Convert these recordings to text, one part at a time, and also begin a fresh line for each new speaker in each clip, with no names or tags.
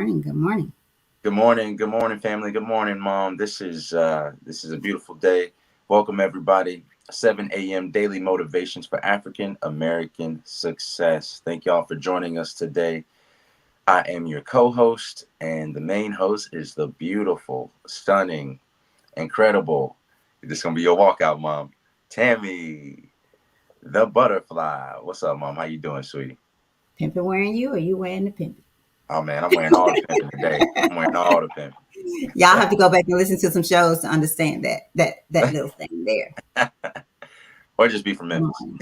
morning. Good morning.
Good morning, family. Good morning, mom. This is a beautiful day. Welcome everybody. 7 a.m. daily motivations for African American success. Thank y'all for joining us today. I am your co-host, and the main host is the beautiful, stunning, incredible. This is gonna be your walkout, mom. Tammy, the butterfly. What's up, mom? How you doing, sweetie?
Pimpin' wearing you or you wearing the pimpin'?
Oh man, I'm wearing all the pimping today. I'm wearing all the pimping.
Y'all have to go back and listen to some shows to understand that little thing there.
Or just be from Memphis.
Um,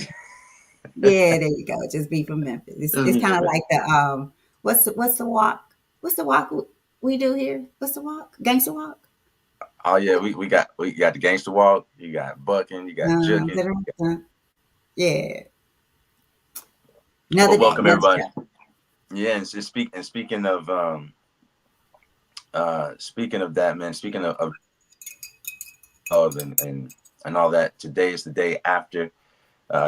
yeah, there you go. Just be from Memphis. It's,
Just
it's
be
kind
from
of
Memphis.
like what's the walk? What's the walk we do here? What's the walk? Gangster walk?
Oh yeah, we got the gangster walk. You got bucking. You got juking.
Da-da-da. Yeah,
Well,
another day,
welcome
another
everybody.
show.
Yeah, speaking of that, man. Speaking of and all that. Today is the day after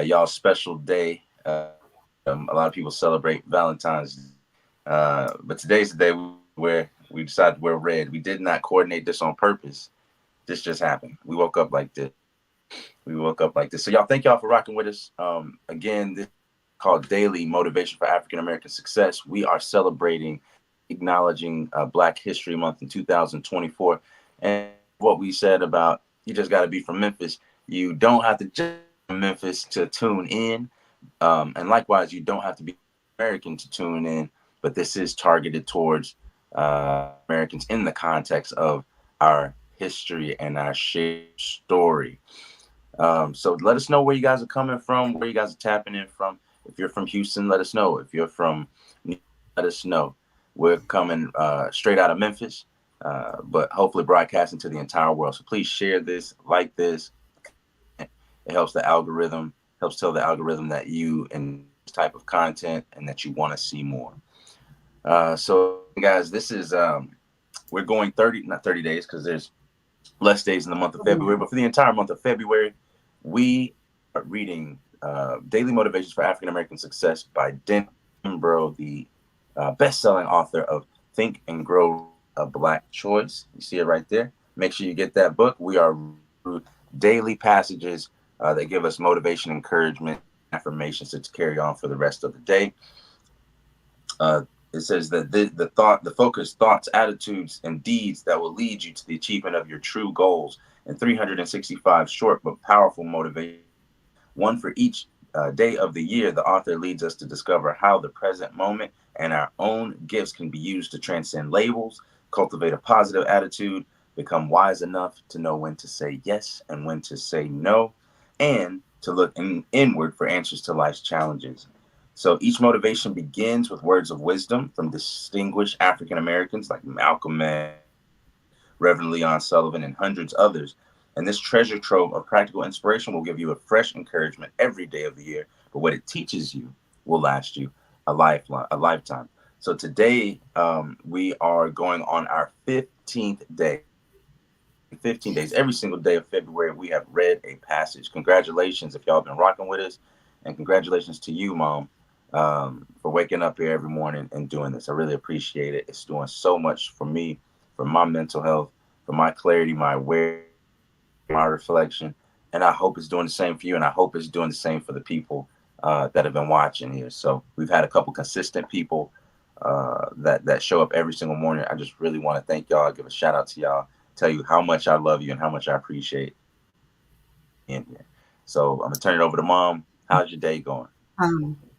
y'all's special day. A lot of people celebrate Valentine's Day, but today's the day where we decided to wear red. We did not coordinate this on purpose. This just happened. We woke up like this. So y'all, thank y'all for rocking with us. Again, this is called Daily Motivation for African American Success. We are celebrating, acknowledging Black History Month in 2024, and what we said about you just got to be from Memphis. You don't have to just be from Memphis to tune in, and likewise, you don't have to be American to tune in. But this is targeted towards Americans in the context of our history and our shared story. So let us know where you guys are coming from, where you guys are tapping in from. If you're from Houston, let us know. If you're from New York, let us know. We're coming straight out of Memphis, but hopefully broadcasting to the entire world. So please share this, like this. It helps the algorithm, helps tell the algorithm that you and this type of content and that you want to see more. So again, guys, this is we're going 30, not 30 days because there's less days in the month of February, but for the entire month of February, we are reading Daily Motivations for African American Success by Kimbro, the best-selling author of Think and Grow a Black Choice. You see it right there. Make sure you get that book. We are through daily passages that give us motivation, encouragement, affirmations to carry on for the rest of the day. Uh, it says that the focus, thoughts, attitudes, and deeds that will lead you to the achievement of your true goals in 365 short but powerful motivations, one for each day of the year. The author leads us to discover how the present moment and our own gifts can be used to transcend labels, cultivate a positive attitude, become wise enough to know when to say yes and when to say no, and to look inward for answers to life's challenges. So each motivation begins with words of wisdom from distinguished African Americans like Malcolm X, Reverend Leon Sullivan, and hundreds others. And this treasure trove of practical inspiration will give you a fresh encouragement every day of the year. But what it teaches you will last you a lifetime. So today we are going on our 15th day. 15 days, every single day of February, we have read a passage. Congratulations if y'all been rocking with us, and congratulations to you, Mom, for waking up here every morning and doing this. I really appreciate it. It's doing so much for me, for my mental health, for my clarity, my awareness, my reflection, and I hope it's doing the same for you, and I hope it's doing the same for the people that have been watching here. So we've had a couple consistent people that show up every single morning. I just really want to thank y'all, give a shout out to y'all, tell you how much I love you and how much I appreciate being here. So I'm gonna turn it over to Mom. How's your day going?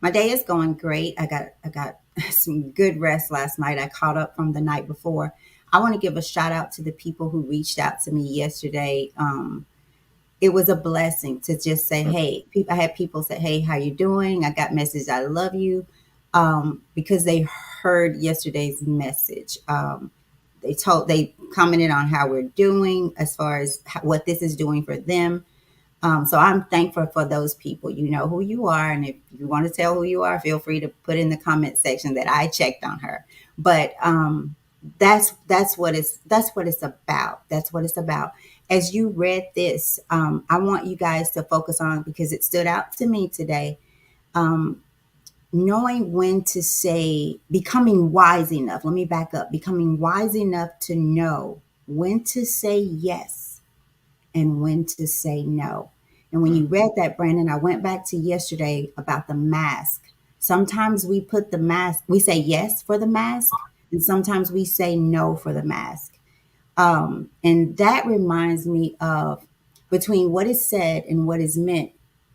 My day is going great. I got some good rest last night. I caught up from the night before. I want to give a shout out to the people who reached out to me yesterday. It was a blessing to just say, "Hey," I had people say, "Hey, how you doing?" I got messages, "I love you," because they heard yesterday's message. They commented on how we're doing as far as what this is doing for them. So I'm thankful for those people. You know who you are, and if you want to tell who you are, feel free to put in the comment section that I checked on her. But that's what it's about. That's what it's about. As you read this, I want you guys to focus on because it stood out to me today. Um, knowing when to say, becoming wise enough. Let me back up. Becoming wise enough to know when to say yes and when to say no. And when you read that, Brandon, I went back to yesterday about the mask. Sometimes we put the mask, we say yes for the mask, and sometimes we say no for the mask. And that reminds me of between what is said and what is meant,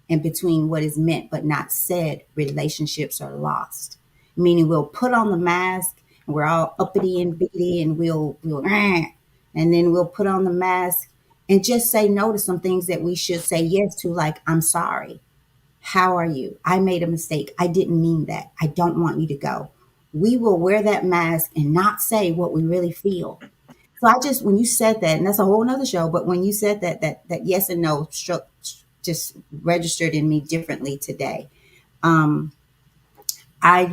and between what is meant but not said, relationships are lost. Meaning we'll put on the mask and we're all uppity and bitty and we'll and then we'll put on the mask and just say no to some things that we should say yes to, like, I'm sorry. How are you? I made a mistake. I didn't mean that. I don't want you to go. We will wear that mask and not say what we really feel. So I just, when you said that, and that's a whole nother show, but when you said that yes and no struck, just registered in me differently today. Um,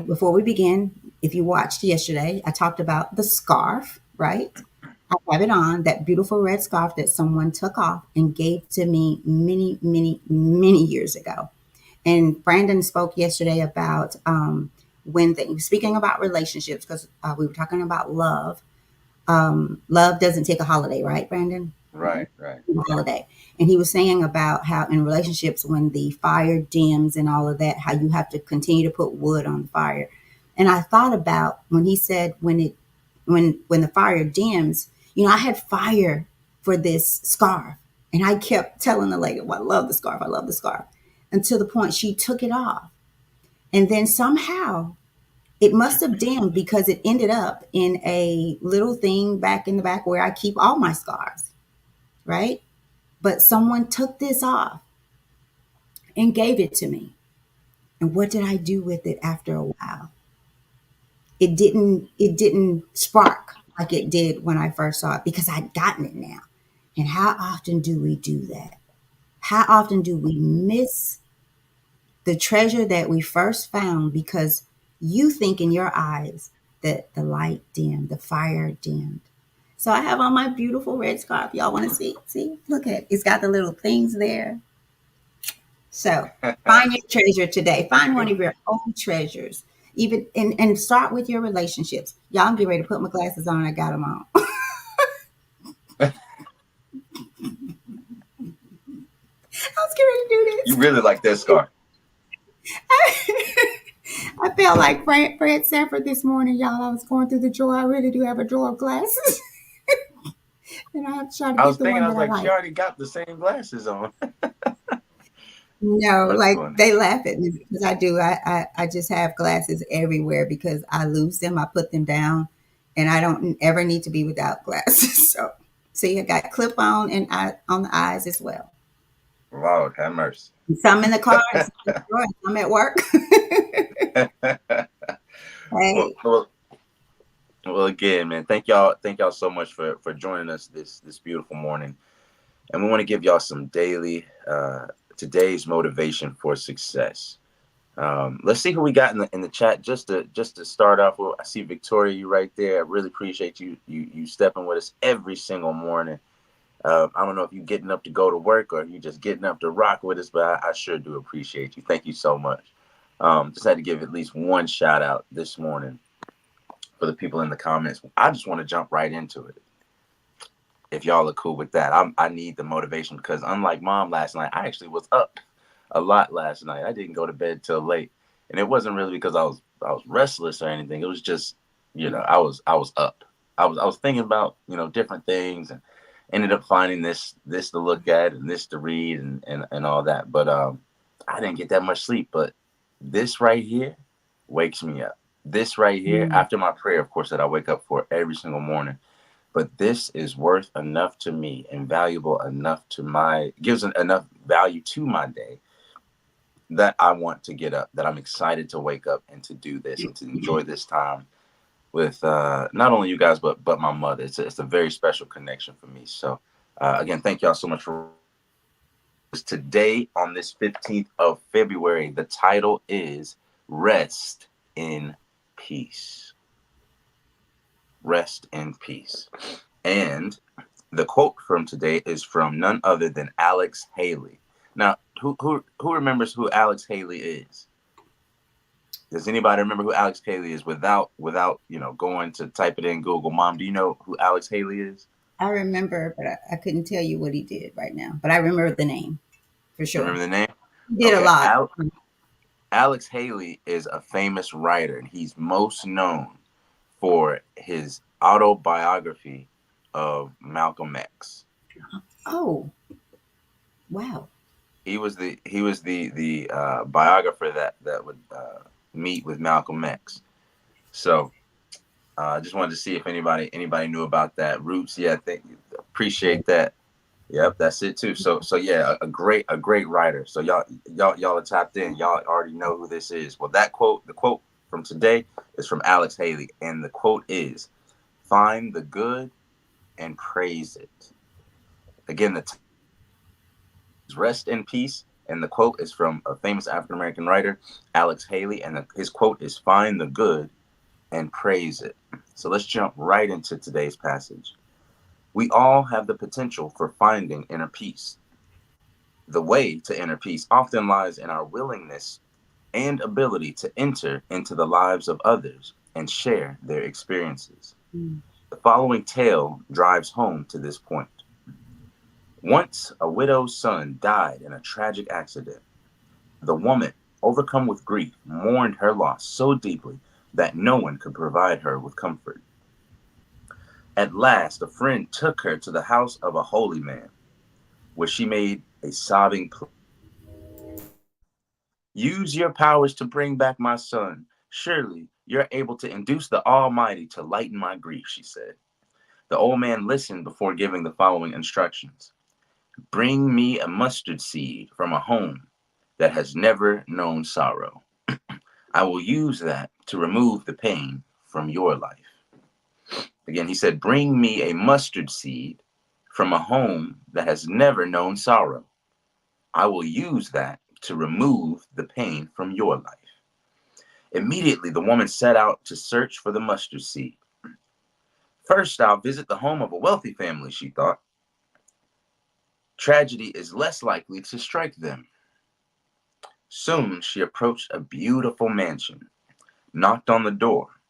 before we begin, if you watched yesterday, I talked about the scarf, right? I have it on, that beautiful red scarf that someone took off and gave to me many, many, many years ago. And Brandon spoke yesterday about when speaking about relationships, because we were talking about love. Love doesn't take a holiday, right, Brandon?
Right, right.
Holiday. And he was saying about how in relationships, when the fire dims and all of that, how you have to continue to put wood on the fire. And I thought about when he said when the fire dims, I had fire for this scarf. And I kept telling the lady, well, I love the scarf, I love the scarf. Until the point she took it off. And then somehow it must have dimmed because it ended up in a little thing back in the back where I keep all my scarves, right? But someone took this off and gave it to me. And what did I do with it after a while? It didn't spark like it did when I first saw it because I'd gotten it now. And how often do we do that? How often do we miss the treasure that we first found because you think in your eyes that the light dimmed, the fire dimmed? So I have on my beautiful red scarf. Y'all want to see? See, look at it. It's got the little things there. So find your treasure today. Find one of your own treasures. Even and start with your relationships. Y'all, I'm getting ready to put my glasses on. I got them on. I was getting ready to do
You
this.
really like that scar.
I felt like Fred Sanford this morning, y'all. I was going through the drawer. I really do have a drawer of glasses. And I have to try to
I was
get the
thinking,
one
I
that
was
I
like, she
like.
already got the same glasses on.
No,
That's
like
funny.
they laugh at me because I do. I just have glasses everywhere because I lose them. I put them down and I don't ever need to be without glasses. So see, I got clip on and on the eyes as well.
Lord have mercy.
Some in the car and some in the drawer and some at work.
well,
Hey,
well, well, again, man, thank y'all so much for joining us this beautiful morning. And we want to give y'all some daily today's motivation for success. Let's see who we got in the chat. Just to start off with, I see Victoria, you right there. I really appreciate you stepping with us every single morning. I don't know if you're getting up to go to work or if you're just getting up to rock with us, but I sure do appreciate you. Thank you so much. Just had to give at least one shout out this morning for the people in the comments. I just want to jump right into it. If y'all are cool with that, I need the motivation because unlike mom last night, I actually was up a lot last night. I didn't go to bed till late, and it wasn't really because I was restless or anything. It was just I was up. I was thinking about different things and ended up finding this to look at and this to read and all that. But I didn't get that much sleep. But this right here wakes me up. This right here,
mm,
after my prayer, of course, that I wake up for every single morning, but this is worth enough to me and valuable enough to gives enough value to my day that I want to get up, that I'm excited to wake up and to do this and to enjoy this time with not only you guys but my mother. It's a very special connection for me. So again, thank y'all so much for today on this 15th of February. The title is Rest in Peace. Rest in Peace. And the quote from today is from none other than Alex Haley. Now, who remembers who Alex Haley is? Does anybody remember who Alex Haley is without going to type it in Google? Mom, do you know who Alex Haley is?
I remember, but I couldn't tell you what he did right now. But I remember the name for
You
sure.
remember the name?
He did a
Okay,
lot.
Alex Haley is a famous writer, and he's most known for his autobiography of Malcolm X.
Oh, wow.
He was the biographer that would meet with Malcolm X. So I just wanted to see if anybody knew about that. Roots, yeah, thank you. Appreciate that. Yep, that's it too. So yeah, a great writer. So y'all are tapped in. Y'all already know who this is. Well, the quote from today is from Alex Haley, and the quote is, "Find the good and praise it." Again, the is "Rest in Peace," and the quote is from a famous African American writer, Alex Haley, and his quote is, "Find the good and praise it." So let's jump right into today's passage. We all have the potential for finding inner peace. The way to inner peace often lies in our willingness and ability to enter into the lives of others and share their experiences.
Mm.
The following tale drives home to this point. Once a widow's son died in a tragic accident. The woman, overcome with grief, mourned her loss so deeply that no one could provide her with comfort. At last, a friend took her to the house of a holy man, where she made a sobbing plea. "Use your powers to bring back my son. Surely you're able to induce the Almighty to lighten my grief," she said. The old man listened before giving the following instructions. "Bring me a mustard seed from a home that has never known sorrow. I will use that to remove the pain from your life." Again, he said, "Bring me a mustard seed from a home that has never known sorrow. I will use that to remove the pain from your life." Immediately, the woman set out to search for the mustard seed. "First, I'll visit the home of a wealthy family," she thought. "Tragedy is less likely to strike them." Soon, she approached a beautiful mansion, knocked on the door,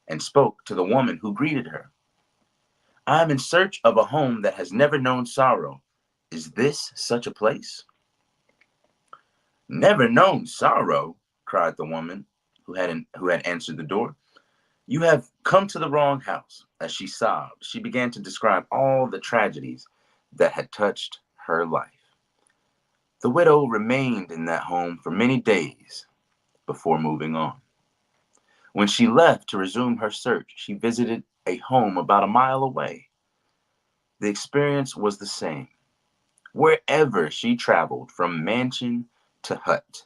and spoke to the woman who greeted her. "I am in search of a home that has never known sorrow. Is this such a place?" "Never known sorrow?" cried the woman who had answered the door. "You have come to the wrong house." As she sobbed, she began to describe all the tragedies that had touched her life. The widow remained in that home for many days before moving on. When she left to resume her search, she visited a home about a mile away. The experience was the same. Wherever she traveled, from mansion to hut,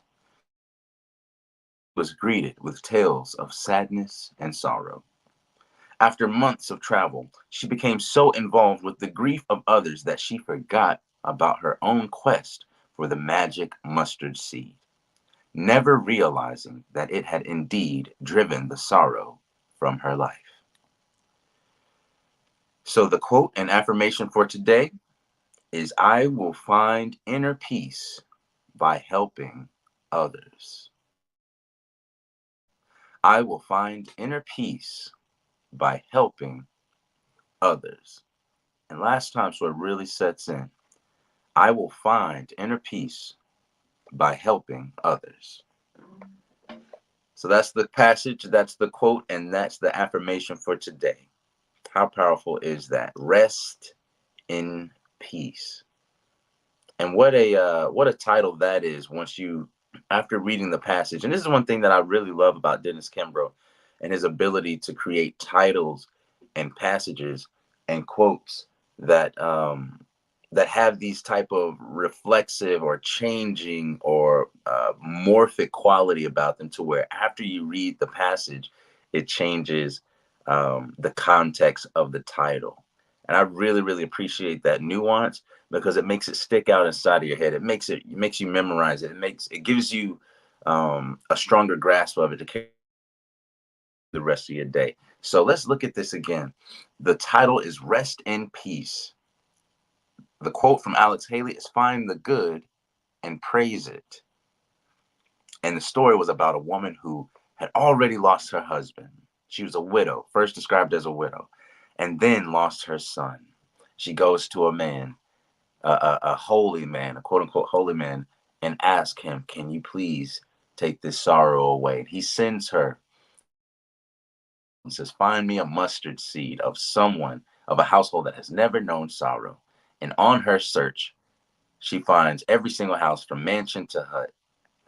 was greeted with tales of sadness and sorrow. After months of travel, she became so involved with the grief of others that she forgot about her own quest for the magic mustard seed, never realizing that it had indeed driven the sorrow from her life. So, the quote and affirmation for today is, "I will find inner peace by helping others." I will find inner peace by helping others. And last time, so it really sets in, I will find inner peace by helping others. So that's the passage, that's the quote, and that's the affirmation for today. How powerful is that? Rest in peace. And what a title that is once you, after reading the passage. And this is one thing that I really love about Dennis Kimbro and his ability to create titles and passages and quotes that have these type of reflexive or changing or morphic quality about them, to where after you read the passage, it changes the context of the title. And I really, really appreciate that nuance, because it makes it stick out inside of your head. It makes you memorize it. It gives you a stronger grasp of it to carry the rest of your day. So let's look at this again. The title is "Rest in Peace." The quote from Alex Haley is, "Find the good and praise it." And the story was about a woman who had already lost her husband. She was a widow, first described as a widow, and then lost her son. She goes to a man, a holy man, a quote unquote holy man, and asks him, "Can you please take this sorrow away?" And he sends her and says, "Find me a mustard seed of someone of a household that has never known sorrow." And on her search, she finds every single house from mansion to hut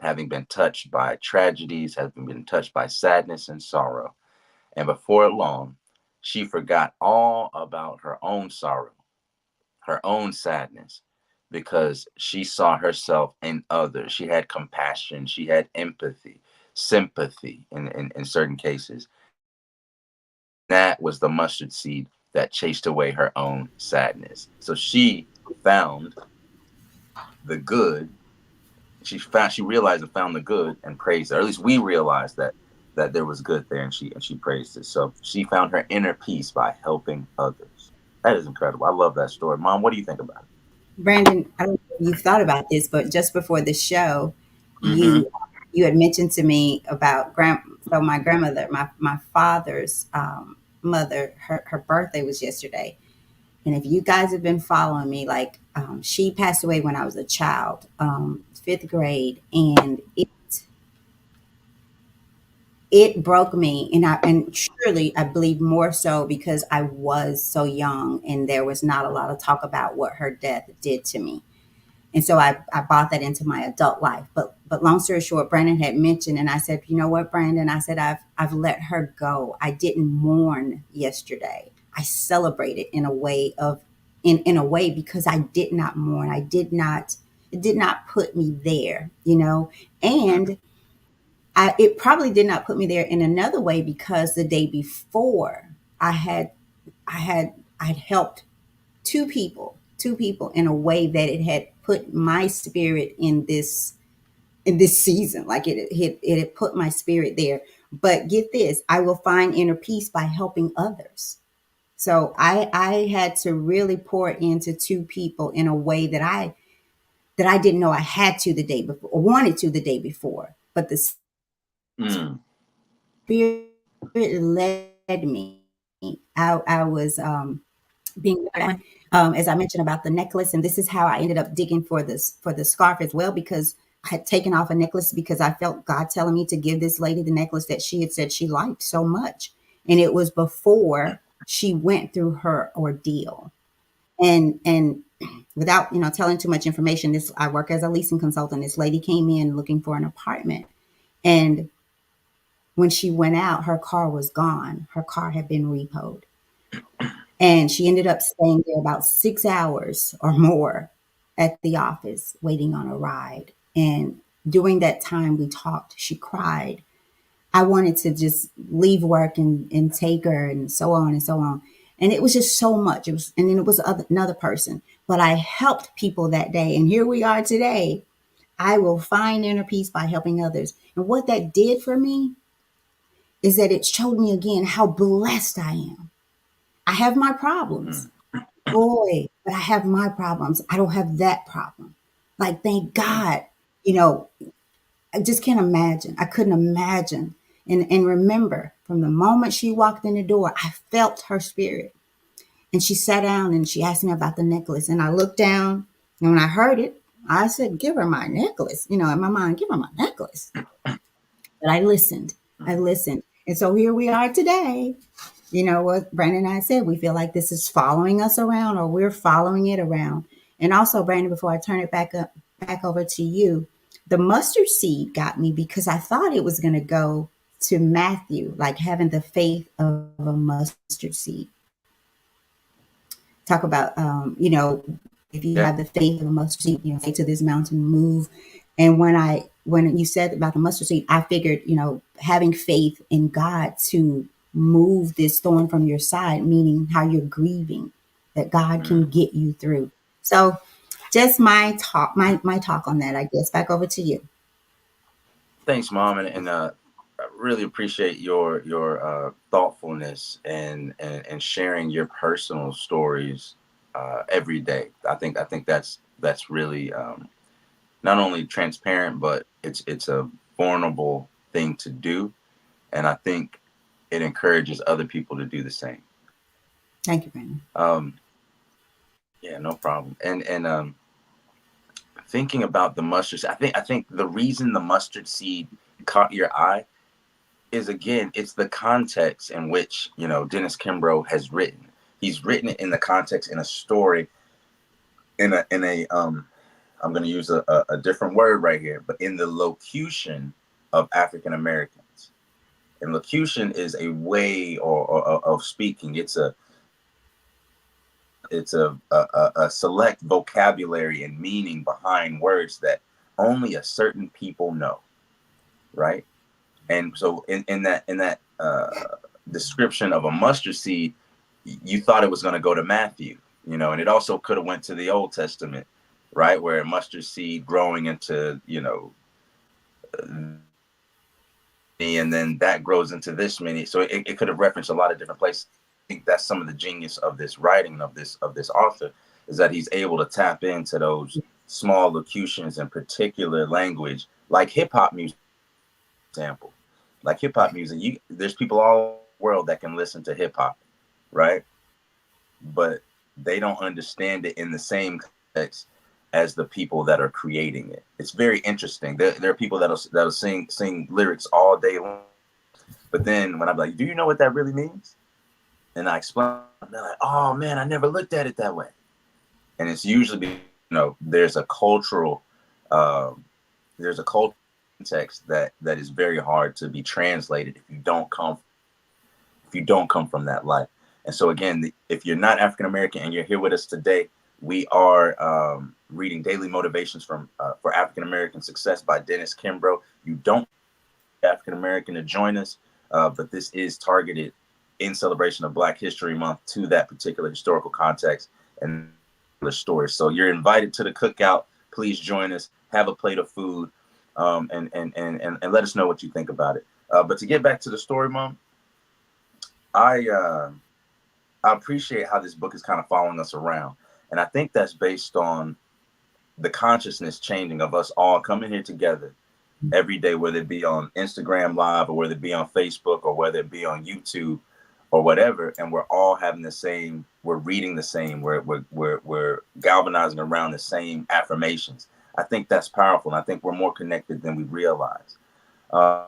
having been touched by tragedies, having been touched by sadness and sorrow. And before long, she forgot all about her own sorrow, her own sadness, because she saw herself in others. She had compassion, she had empathy, sympathy in certain cases. That was the mustard seed that chased away her own sadness. So she found the good. She realized and found the good and praised it. Or at least we realized that there was good there, and she praised it. So she found her inner peace by helping others. That is incredible. I love that story. Mom, what do you think about
Brandon, I don't know if you've thought about this, but just before the show,
it? Mm-hmm.
you had mentioned to me about so my grandmother, my father's mother, her birthday was yesterday. And if you guys have been following me, like she passed away when I was a child, fifth grade, and it broke me, and surely I believe more so because I was so young and there was not a lot of talk about what her death did to me. And so I brought that into my adult life. But long story short, Brandon had mentioned, and I said, you know what, Brandon? I said, I've let her go. I didn't mourn yesterday. I celebrated in a way because I did not mourn. It did not put me there, you know. And it probably did not put me there in another way because the day before I had I had helped two people in a way that it had put my spirit in this season. Like it had put my spirit there. But get this, I will find inner peace by helping others. So I had to really pour into two people in a way that I didn't know I had to the day before or wanted to the day before. But the
Mm,
spirit led me. I was being led on, as I mentioned about the necklace, and this is how I ended up digging for the scarf as well because I had taken off a necklace because I felt God telling me to give this lady the necklace that she had said she liked so much, and it was before she went through her ordeal. And without telling too much information, this I work as a leasing consultant. This lady came in looking for an apartment, and when she went out, her car was gone. Her car had been repoed. And she ended up staying there about 6 hours or more at the office waiting on a ride. And during that time we talked, she cried. I wanted to just leave work and take her and so on and so on. And it was just so much. It was, and then it was another person. But I helped people that day. And here we are today. I will find inner peace by helping others. And what that did for me is that it showed me again how blessed I am. I have my problems.
mm,
Boy, but I have my problems. I don't have that problem. Like, thank
mm,
God, you know, I just can't imagine. I couldn't imagine. And remember, from the moment she walked in the door, I felt her spirit. And she sat down and she asked me about the necklace. And I looked down, and when I heard it, I said, give her my necklace. You know, in my mind, give her my necklace. But I listened. I
mm.
listened. And so here we are today. You know what Brandon and I said, we feel like this is following us around or we're following it around. And also, Brandon, before I turn it back over to you, the mustard seed got me because I thought it was going to go to Matthew, like having the faith of a mustard seed. Talk about, if you have the
Yeah.
faith of a mustard seed, say to this mountain, move. And when you said about the mustard seed, I figured, having faith in God to move this thorn from your side, meaning how you're grieving, that God can
Mm.
get you through. So just my talk on that, I guess. Back over to you.
Thanks, Mom, and I really appreciate your thoughtfulness and sharing your personal stories every day. I think that's really not only transparent, but it's a vulnerable thing to do. and I think it encourages other people to do the same.
Thank you, Brandon.
Um, yeah, no problem. And thinking about the mustard seed, I think the reason the mustard seed caught your eye is, again, it's the context in which, Dennis Kimbro has written. He's written it in the context, in a story, in a I'm going to use a different word right here, but in the locution of African Americans. And locution is a way of speaking. It's a select vocabulary and meaning behind words that only a certain people know, right? And so in that description of a mustard seed, you thought it was going to go to Matthew, and it also could have went to the Old Testament, right, where a mustard seed growing into, and then that grows into this many. So it could have referenced a lot of different places. I think that's some of the genius of this writing of this author, is that he's able to tap into those small locutions and particular language, like hip hop music example. Like hip hop music, there's people all over the world that can listen to hip hop, right? But they don't understand it in the same context as the people that are creating it. It's very interesting. There are people that'll sing lyrics all day long, but then when I'm like, "Do you know what that really means?" and I explain, they're like, "Oh man, I never looked at it that way." And it's usually there's a cultural um, there's a cultural context that is very hard to be translated if you don't come from that life. And so again, if you're not African American and you're here with us today, we are reading Daily Motivations for African American Success by Dennis Kimbro. You don't African American to join us, but this is targeted in celebration of Black History Month to that particular historical context and the story. So you're invited to the cookout. Please join us. Have a plate of food, and let us know what you think about it. But to get back to the story, Mom, I uh, I appreciate how this book is kind of following us around, and I think that's based on the consciousness changing of us all coming here together every day, whether it be on Instagram Live or whether it be on Facebook or whether it be on YouTube or whatever, and we're all having the same, we're reading the same, we're galvanizing around the same affirmations. I think that's powerful, and I think we're more connected than we realize. Uh,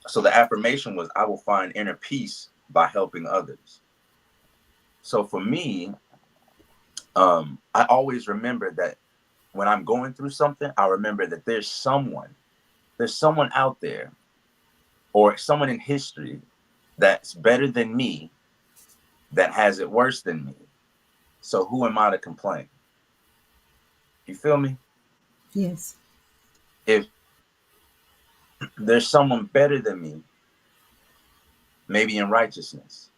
so the affirmation was, "I will find inner peace by helping others." So for me, I always remember that when I'm going through something, I remember that there's someone out there or someone in history that's better than me, that has it worse than me. So who am I to complain? You feel me?
Yes.
If there's someone better than me, maybe in righteousness,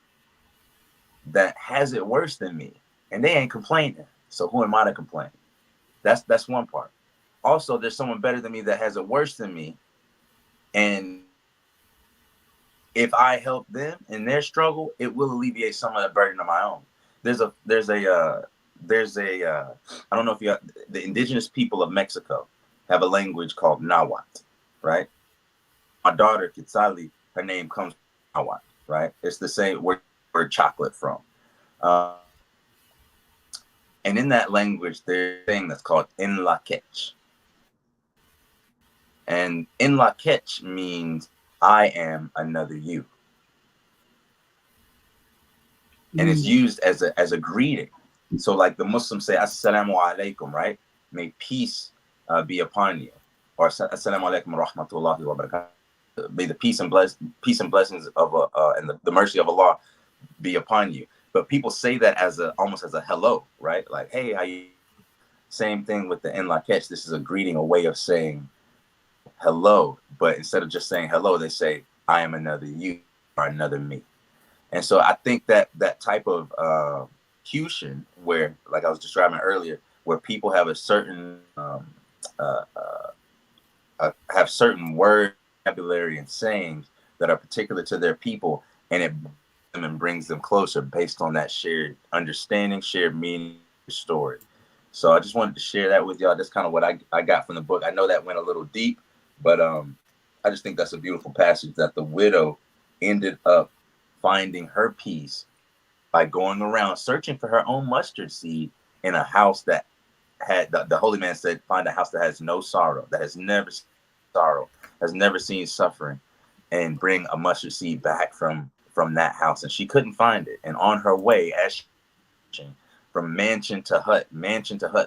that has it worse than me, and they ain't complaining. So who am I to complain? That's one part. Also, there's someone better than me that has it worse than me, and if I help them in their struggle, it will alleviate some of the burden of my own. There's a I don't know if the indigenous people of Mexico have a language called Nahuatl, right? My daughter Quetzali, her name comes from Nahuatl, right? It's the same word chocolate from. Uh, and in that language, there's a thing that's called in la ketch. And in la ketch means I am another you. And it's
Mm.
used as a greeting. So like the Muslims say, "Assalamu alaikum," right? May peace be upon you, or "Assalamu alaikum wa rahmatullahi wa barakatuh." May the peace and blessings of and the mercy of Allah be upon you. But people say that as almost as a hello, right? Like, "Hey, how you?" Same thing with the en la catch. This is a greeting, a way of saying hello. But instead of just saying hello, they say, "I am another you," or "another me." And so I think that type of cution, where, like I was describing earlier, where people have a certain uh, have certain word vocabulary and sayings that are particular to their people, and it brings them closer based on that shared understanding, shared meaning, story. So I just wanted to share that with y'all. That's kind of what I got from the book. I know that went a little deep, but I just think that's a beautiful passage that the widow ended up finding her peace by going around searching for her own mustard seed in a house that had the holy man said, find a house that has no sorrow, that has never seen sorrow, has never seen suffering, and bring a mustard seed back from that house. And she couldn't find it. And on her way, as she from mansion to hut,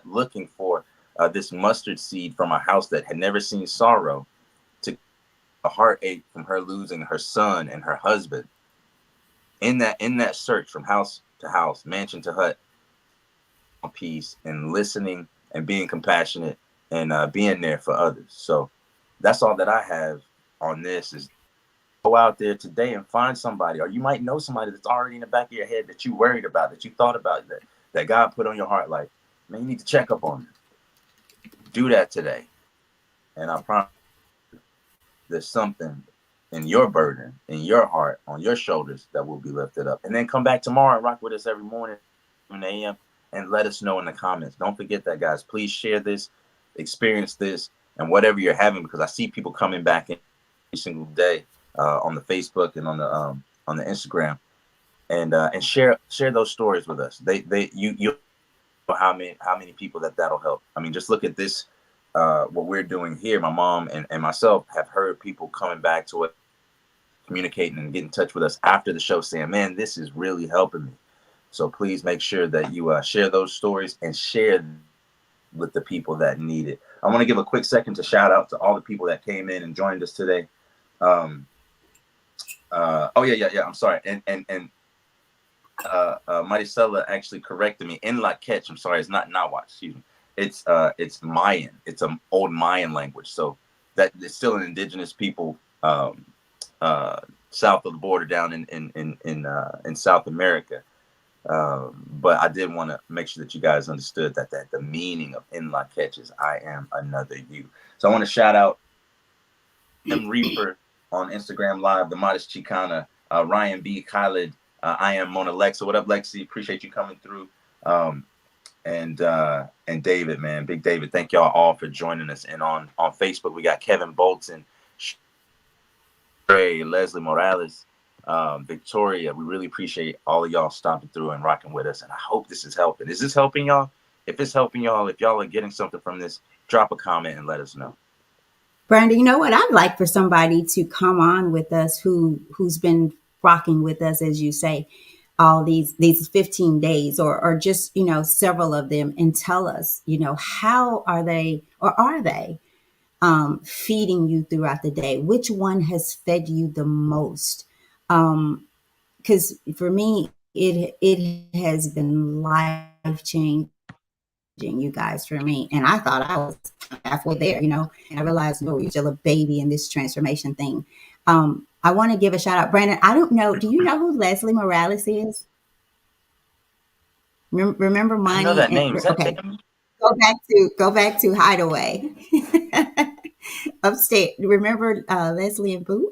looking for this mustard seed from a house that had never seen sorrow, to a heartache from her losing her son and her husband. In that search from house to house, mansion to hut, peace and listening and being compassionate and being there for others. So that's all that I have on this is go out there today and find somebody, or you might know somebody that's already in the back of your head that you worried about, that you thought about, that God put on your heart. Like, man, you need to check up on them. Do that today. And I promise there's something in your burden, in your heart, on your shoulders that will be lifted up. And then come back tomorrow and rock with us every morning, 7 a.m. and let us know in the comments. Don't forget that, guys. Please share this, experience this, and whatever you're having, because I see people coming back in every single day on the Facebook and on the Instagram, and share those stories with us. You know how many people that'll help. I mean, just look at this. What we're doing here, my mom and myself have heard people coming back to it, communicating and get in touch with us after the show saying, man, this is really helping me. So please make sure that you share those stories and share with the people that need it. I want to give a quick second to shout out to all the people that came in and joined us today. Oh yeah. I'm sorry. And Maricela actually corrected me. In La Ketch, I'm sorry, it's not Nahuatl, excuse me. It's Mayan. It's an old Mayan language. So that it's still an indigenous people south of the border down in South America. But I did want to make sure that you guys understood that the meaning of In La Ketch is I am another you. So I want to shout out M Reaper on Instagram Live, the Modest Chicana, Ryan B. Khaled, I am Mona Lexa. What up, Lexi? Appreciate you coming through. And David, man, Big David, thank y'all all for joining us. And on Facebook, we got Kevin Bolton, Trey, Leslie Morales, Victoria. We really appreciate all of y'all stopping through and rocking with us. And I hope this is helping. Is this helping y'all? If it's helping y'all, if y'all are getting something from this, drop a comment and let us know.
Brandon, you know what? I'd like for somebody to come on with us who's been rocking with us, as you say, all these 15 days or just, several of them, and tell us, how are they or are they feeding you throughout the day? Which one has fed you the most? Because for me, it has been life changing, you guys, for me. And I thought I was halfway there, and I realized, no, you're still a baby in this transformation thing. I want to give a shout out, Brandon. I don't know. Do you know who Leslie Morales is? Remember
I know
Money?
that name. Is that
Okay,
Tammy?
go back to Hideaway upstairs. Remember Leslie and Boo?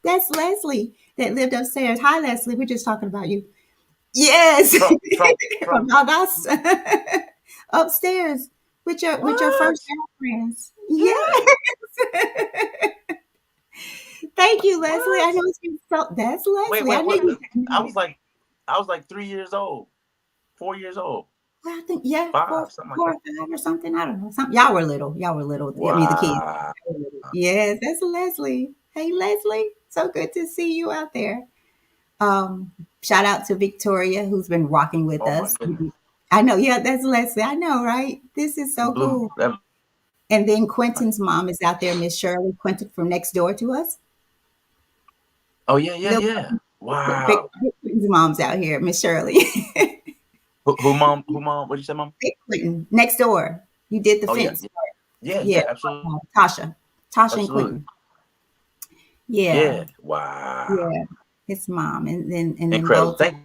That's Leslie that lived upstairs. Hi, Leslie. We're just talking about you. Yes,
From
about us upstairs with your first
what?
girlfriends.
Yeah.
Yes. Thank you, Leslie. I
What?
know it's been so. That's
Wait,
Leslie. I
wait,
knew
what?
you
I
knew
was
it.
like, I was like 3 years old, 4 years old,
Well, I think yeah, four,
5, something like
four
that.
or five or something. I don't know. Something. Y'all were little. Y'all were little. I mean, the kids.
Wow.
Yes, that's Leslie. Hey, Leslie. So good to see you out there. Um, Shout out to Victoria, who's been rocking with
Oh my
us.
goodness.
I know. Yeah, that's Leslie. I know, right? This is so
Blew
cool.
that.
And then Quentin's mom is out there, Miss Shirley Quentin from next door to us.
Oh yeah, yeah,
Little
yeah.
Big
Wow.
Quentin's mom's out here, Miss Shirley.
Who mom? Who mom? What did you say, mom?
Big Quentin next door. You did the
Oh yeah,
fence.
yeah, yeah,
Yeah,
yeah. Absolutely,
Tasha and
absolutely.
Quentin. Yeah,
Yeah. Wow.
yeah, his mom, and then
Incredible.
both.
Thank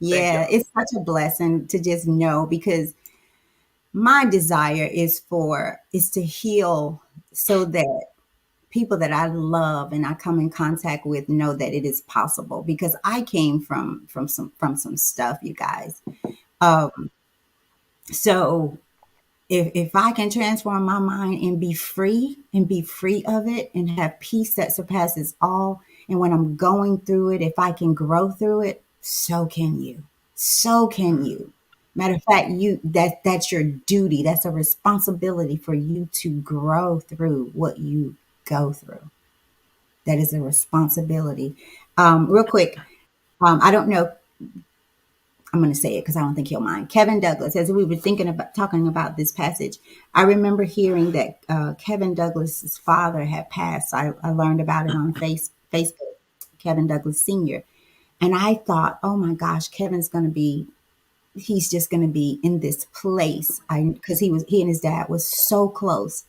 Yeah,
y'all.
it's such a blessing to just know, because my desire is to heal so that people that I love and I come in contact with know that it is possible, because I came from some stuff, you guys. Um, so if I can transform my mind and be free of it and have peace that surpasses all, and when I'm going through it, if I can grow through it, so can you. So can
Mm.
you. Matter of fact, that's your duty. That's a responsibility for you to grow through what you go through. That is a responsibility. Real quick, I don't know, I'm going to say it because I don't think he'll mind. Kevin Douglas, as we were thinking about talking about this passage, I remember hearing that Kevin Douglas's father had passed. I learned about it on Facebook, Kevin Douglas Sr. And I thought, oh my gosh, he's just going to be in this place. Because he and his dad was so close.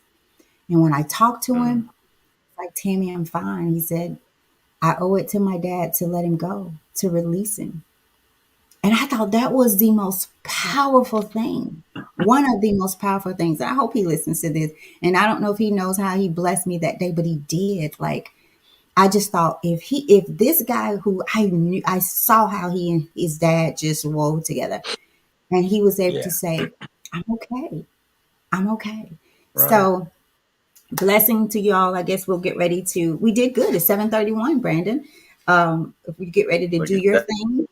And when I talked to
Mm.
him, like, Tammy, I'm fine. He said, I owe it to my dad to let him go, to release him. And I thought that was the most powerful thing. One of the most powerful things. I hope he listens to this. And I don't know if he knows how he blessed me that day, but he did. Like, I just thought if this guy who I knew, I saw how he and his dad just wove together, and he was able to
Yeah.
say, I'm okay. I'm okay.
Right.
So, blessing to y'all. I guess we'll get ready to, we did good. It's 7:31, Brandon. If we get ready to
Look
do
at
your
that.
thing,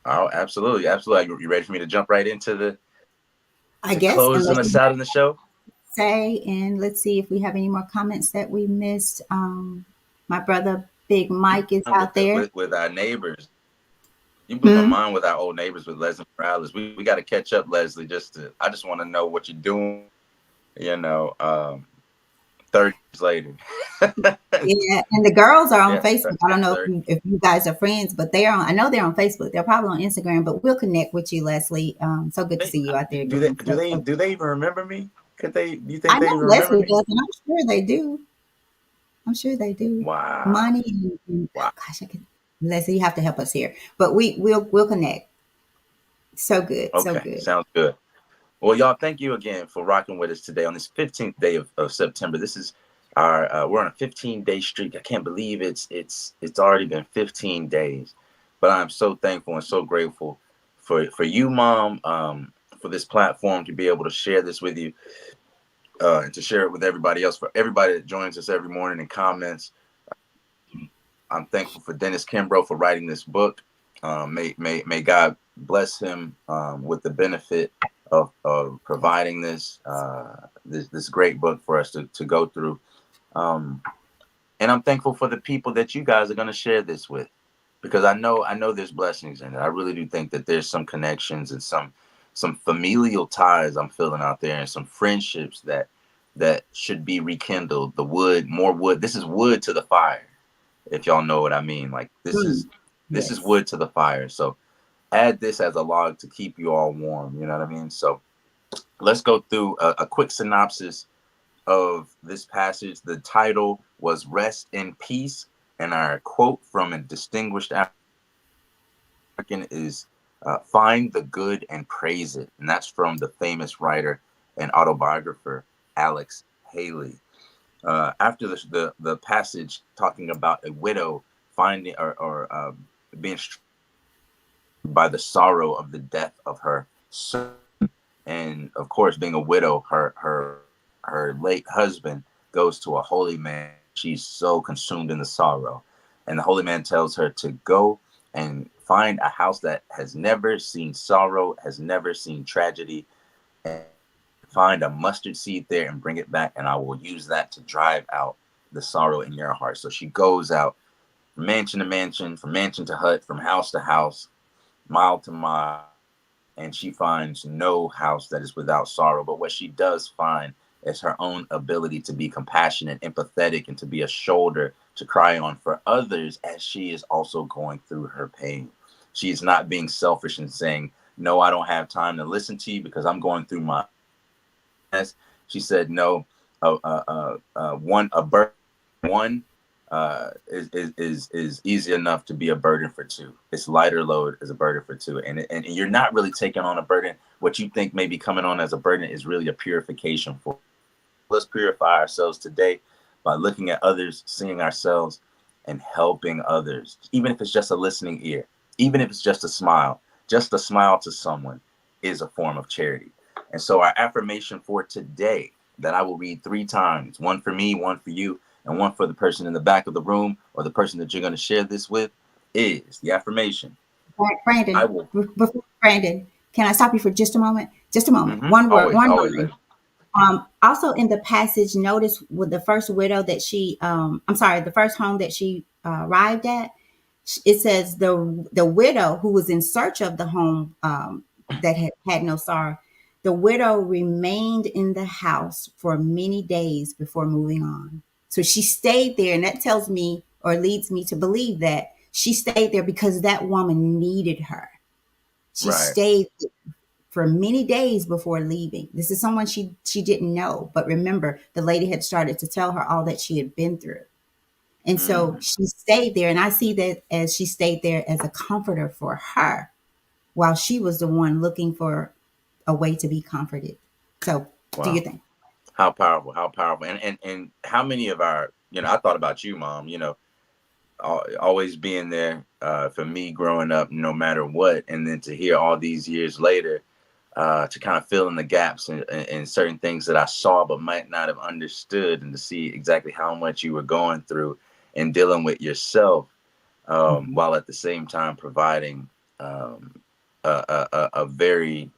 Oh, absolutely, absolutely. You ready for me to jump right into the
I
to
guess,
closing
unless
us
you
out in the show?
say, and let's see if we have any more comments that we missed. My brother Big Mike is
With
out there.
with our neighbors. You blew my
Hmm?
mind with our old neighbors with Leslie Morales. We got to catch up, Leslie. I just want to know what you're doing. You know, 30 years later.
Yeah, and the girls are on
Yeah,
Facebook. I don't know
30.
if you guys are friends, but they are on. I know they're on Facebook. They're probably on Instagram, but we'll connect with you, Leslie. So good to see you out there again.
Do they even remember me? Could they? Do you think
I
they
know
even remember
Leslie
me?
does, and I'm sure they do. I'm sure they do.
Wow,
Money and
wow.
gosh, I can. Leslie, you have to help us here, but we'll connect. So good, so
Okay,
good.
sounds good. Well, y'all, thank you again for rocking with us today on this 15th day of September. This is our we're on a 15-day streak. I can't believe it's already been 15 days, but I'm so thankful and so grateful for you, Mom, for this platform to be able to share this with you and to share it with everybody else. For everybody that joins us every morning and comments, I'm thankful for Dennis Kimbro for writing this book. May God bless him with the benefit of providing this great book for us to go through. Um, and I'm thankful for the people that you guys are going to share this with, because I know there's blessings in it. I really do think that there's some connections and some familial ties I'm feeling out there, and some friendships that should be rekindled. The wood, more wood. This is wood to the fire, if y'all know what I mean. Like
Mm,
this is
yes.
wood to the fire. So add this as a log to keep you all warm. You know what I mean? So let's go through a quick synopsis of this passage. The title was "Rest in Peace," and our quote from a distinguished African is "Find the good and praise it," and that's from the famous writer and autobiographer Alex Haley. After the passage talking about a widow finding or being struck by the sorrow of the death of her son, and of course, being a widow, her late husband goes to a holy man. She's so consumed in the sorrow, and the holy man tells her to go and find a house that has never seen sorrow, has never seen tragedy, and find a mustard seed there and bring it back, and I will use that to drive out the sorrow in your heart. So she goes out from mansion to mansion, from mansion to hut, from house to house, mile to mile, and she finds no house that is without sorrow. But what she does find is her own ability to be compassionate, empathetic, and to be a shoulder to cry on for others as she is also going through her pain. She's not being selfish and saying, "No, I don't have time to listen to you because I'm going through my." She said, "No, one a burden one is easy enough to be a burden for two. It's lighter load as a burden for two, and you're not really taking on a burden. What you think may be coming on as a burden is really a purification for. Let's purify ourselves today by looking at others, seeing ourselves, and helping others. Even if it's just a listening ear, even if it's just a smile to someone. is a form of charity. And so our affirmation for today that I will read 3 times, one for me, one for you, and one for the person in the back of the room or the person that you're going to share this with, is the affirmation. I
Brandon,
will.
before Brandon, can I stop you for just a moment? Just a moment.
Mm-hmm.
One word,
Always,
one
always
line.
ready.
Also in the passage, notice with the first widow that I'm sorry, the first home that she arrived at, it says the widow who was in search of the home that had no sorrow, the widow remained in the house for many days before moving on. So she stayed there, and that tells me or leads me to believe that she stayed there because that woman needed her. She
Right.
stayed for many days before leaving. This is someone she didn't know, but remember, the lady had started to tell her all that she had been through. And so
Mm.
she stayed there, and I see that as she stayed there as a comforter for her while she was the one looking for a way to be comforted. So, do you
Wow.
think?
How powerful, how powerful. And how many of our, I thought about you, Mom, always being there for me growing up, no matter what. And then to hear all these years later, to kind of fill in the gaps and certain things that I saw but might not have understood, and to see exactly how much you were going through and dealing with yourself,
Mhm.
while at the same time providing um, a very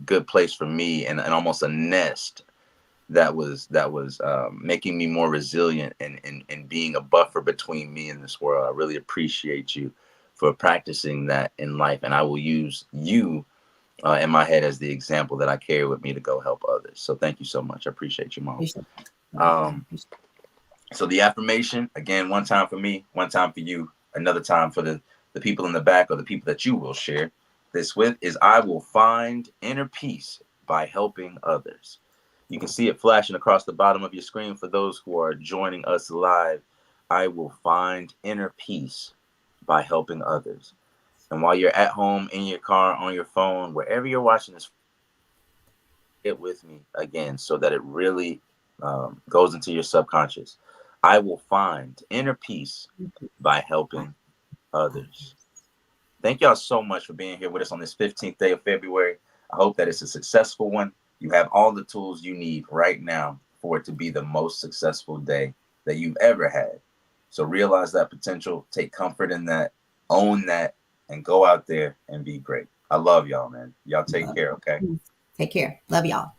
good place for me, and almost a nest that was making me more resilient, and being a buffer between me and this world. I really appreciate you for practicing that in life, and I will use you in my head as the example that I carry with me to go help others. So thank you so much. I appreciate you, Mom.
Appreciate that. Love you.
Um,
Appreciate
so the affirmation, again, one time for me, one time for you, another time for the people in the back, or the people that you will share this with, is I will find inner peace by helping others. You can see it flashing across the bottom of your screen for those who are joining us live. I will find inner peace by helping others. And while you're at home, in your car, on your phone, wherever you're watching this, it with me again so that it really goes into your subconscious. I will find inner peace
you.
by helping others. Thank y'all so much for being here with us on this 15th day of February. I hope that it's a successful one. You have all the tools you need right now for it to be the most successful day that you've ever had. So realize that potential, take comfort in that, own that, and go out there and be great. I love y'all, man. Y'all take care, okay?
Take care. Love y'all.